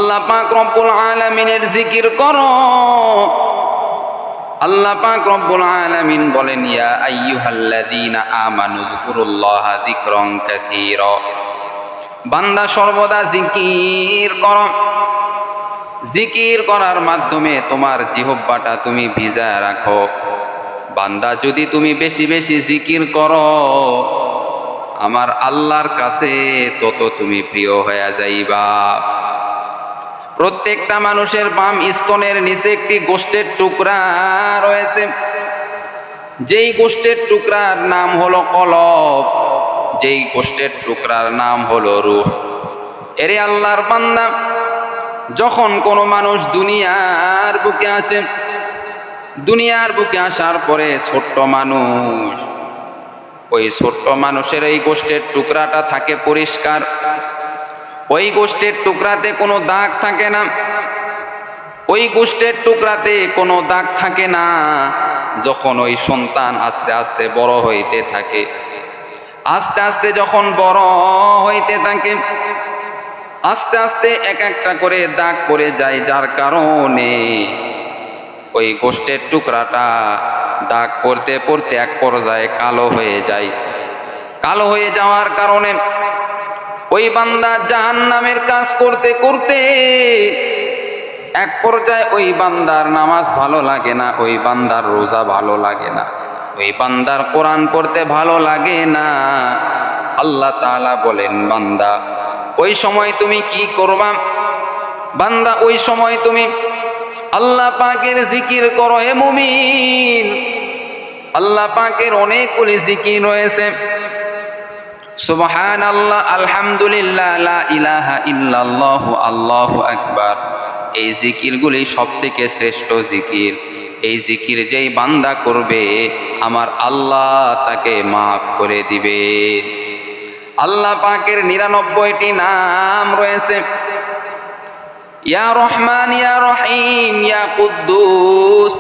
আল্লাহ পাক রব্বুল আলামিনের জিকির করো। আল্লাহ পাক রব্বুল আলামিন বলেন, ইয়া আইয়ুহাল্লাযীনা আমানু যকুরুল্লাহা যিকরান কাসীরা। বান্দা সর্বদা জিকির করো। জিকির করার মাধ্যমে তোমার জিহ্বাটা তুমি ভিজায় রাখো। বান্দা যদি তুমি বেশি বেশি জিকির করো, আমার আল্লাহর কাছে তত তুমি প্রিয় হয়ে যাইবা। প্রত্যেকটা মানুষের বাম স্তনের নিচে একটি গোশতের টুকরা রয়েছে, যেই গোশতের টুকরার নাম হলো কলব, যেই গোশতের টুকরার নাম হলো রূহ। এরে আল্লাহর বান্দা, যখন কোনো মানুষ দুনিয়ার বুকে আসে, দুনিয়ার বুকে আসার পরে ছোট্ট মানুষ, ওই ছোট্ট মানুষের এই গোশতের টুকরাটা থাকে পরিষ্কার। ওই গোশতের টুকরাতে কোনো দাগ থাকে না, ওই গোশতের টুকরাতে কোনো দাগ থাকে না। যখন ওই সন্তান আস্তে আস্তে বড় হইতে থাকে, আস্তে আস্তে যখন বড় হইতে থাকে, আস্তে আস্তে এক একটা করে দাগ পড়ে যায়, যার কারণে ওই গোশতের টুকরাটা দাগ পড়তে পড়তে এক পর্যায়ে কালো হয়ে যায়। কালো হয়ে যাওয়ার কারণে ওই বান্দা জাহান্নামের কাজ করতে করতে এক পর্যায়ে ওই বান্দার নামাজ ভালো লাগে না, ওই বান্দার রোজা ভালো লাগে না, ওই বান্দার কোরআন পড়তে ভালো লাগে না। আল্লাহ তাআলা বলেন, বান্দা ওই সময় তুমি কি করবা? বান্দা ওই সময় তুমি আল্লাহ পাকের জিকির করো। হে মুমিন, আল্লাহ পাকের অনেকগুলি জিকির রয়েছে। সুবহানাল্লাহ, আলহামদুলিল্লাহ, লা ইলাহা ইল্লাল্লাহু, আল্লাহু আকবার। এই জিকিরগুলি সবথেকে শ্রেষ্ঠ জিকির। এই জিকির যেই বান্দা করবে, আমার আল্লাহ তাকে মাফ করে দিবে। আল্লাহ পাকের 99টি নাম রয়েছে। ইয়া রহমান, ইয়া রহিম, ইয়া কুদ্দুস,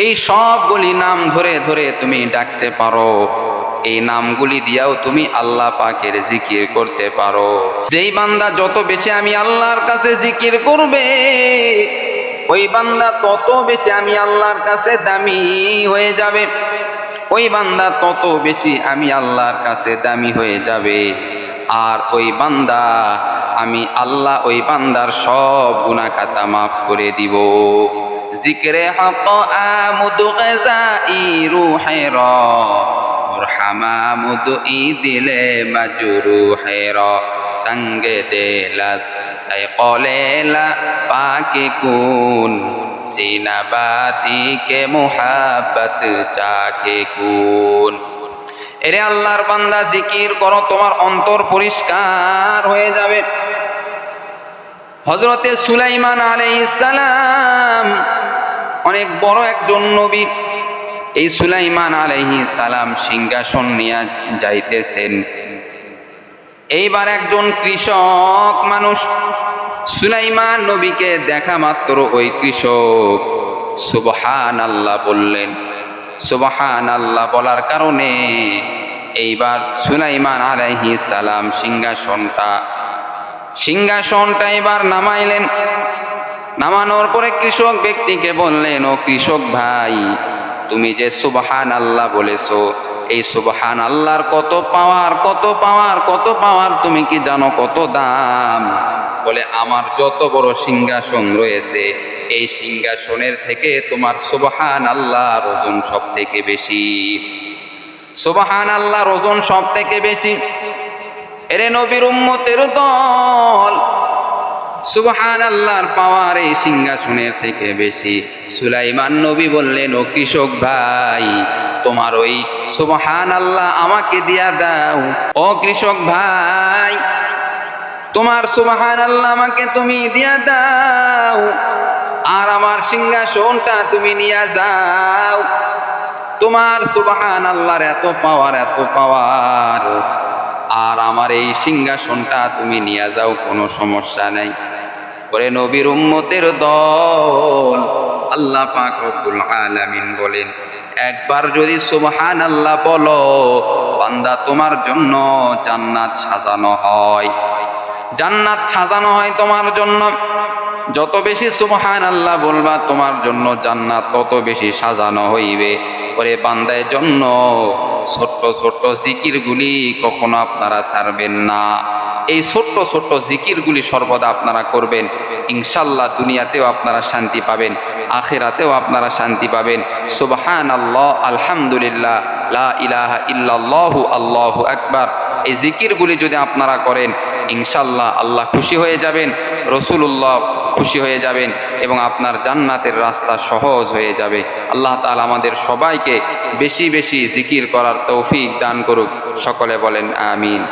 এই সবগুলি নাম ধরে ধরে তুমি ডাকতে পারো। এই নামগুলি দিয়াও তুমি আল্লাহ পাকের জিকির করতে পারো। যেই বান্দা যত বেশি আমি আল্লাহর কাছে জিকির করবে, ওই বান্দা তত বেশি আমি আল্লাহর কাছে দামি হয়ে যাবে। ওই বান্দা তত বেশি আমি আল্লাহর কাছে দামি হয়ে যাবে। আর ওই বান্দা, আমি আল্লাহ ওই বান্দার সব গুনাহ খাতা মাফ করে দিব। জিকরে হক আমুদ গাজাই রুহেরা, মুরহামামুদ ই দিলে মাজরুহেরা, সঙ্গে দেলাস সাইকলেলা পাকে কুন, সিনাবাতি কে মুহাব্বত চাকে কুন। এরে আল্লাহর বান্দা, জিকির করো, তোমার অন্তর পরিষ্কার হয়ে যাবে। হযরতে সুলাইমান আলাইহিস সালাম অনেক বড় একজন নবী। এই সুলাইমান আলাইহিস সালাম সিংহাসন নিয়ে যাইতেছেন। এইবার একজন কৃষক মানুষ সুলাইমান নবীকে দেখা মাত্র ওই কৃষক সুবহানাল্লাহ বললেন। সুবহানাল্লাহ বলার কারণে এইবার সুলাইমান আলাইহিস সালাম সিংহাসনটা এবার নামাইলেন। নামানোর পরে কৃষক ব্যক্তিকে বললেন, ও কৃষক ভাই, তুমি যে সুবহানাল্লাহ বলেছো, এই সুবহানাল্লাহর কত পাওয়ার, কত পাওয়ার, কত পাওয়ার, তুমি কি জানো কত দাম? বলে, আমার যত বড় সিংহাসন রয়েছে, এই সিংহাসনের থেকে তোমার সুবহানাল্লাহর ওজন সব থেকে বেশি। সুবহানাল্লাহর ওজন সব থেকে বেশি। এরে নবীর উম্মতের দল, সুবহানাল্লাহর পাওয়ার এই সিংহাসনের থেকে বেশি। সুলাইমান নবী বললেন, ও কৃষক ভাই, তোমার ওই সুবহানাল্লাহ আমাকে দিয়া দাও। ও কৃষক ভাই, তোমার সুবহানাল্লাহ আমাকে তুমি দিয়া দাও, আর আমার সিংহাসনটা তুমি নিয়ে যাও। তোমার সুবহানাল্লাহর এত পাওয়ার, এত পাওয়ার, আর আমার এই সিংহাসনটা তুমি নিয়ে যাও, কোনো সমস্যা নাই। ওরে নবীর উম্মতের দল, আল্লাহ পাক রব্বুল আলামিন বলেন, একবার যদি সুবহানাল্লাহ বলো, বান্দা তোমার জন্য জান্নাত সাজানো হয়। জান্নাত সাজানো হয় তোমার জন্য। যত বেশি সুবহানাল্লাহ বলবা তোমার জন্য জান্নাত তত বেশি সাজানো হইবে। ওরে বান্দার জন্য ছোট্ট ছোট্ট জিকিরগুলি কখনো আপনারা ছাড়বেন না। এই ছোট্ট ছোট্ট জিকিরগুলি সর্বদা আপনারা করবেন, ইনশাল্লাহ দুনিয়াতেও আপনারা শান্তি পাবেন, আখিরাতেও আপনারা শান্তি পাবেন। সুবহানাল্লাহ, আলহামদুলিল্লাহ, লা ইলাহা ইল্লাল্লাহু, আল্লাহু আকবার, এই জিকিরগুলি যদি আপনারা করেন ইনশাল্লাহ আল্লাহ খুশি হয়ে যাবেন, রসুলুল্লাহ খুশি হয়ে যাবেন এবং আপনার জান্নাতের রাস্তা সহজ হয়ে যাবে। আল্লাহ তাআলা আমাদের সবাইকে বেশি বেশি জিকির করার তৌফিক দান করুক। সকলে বলেন আমিন।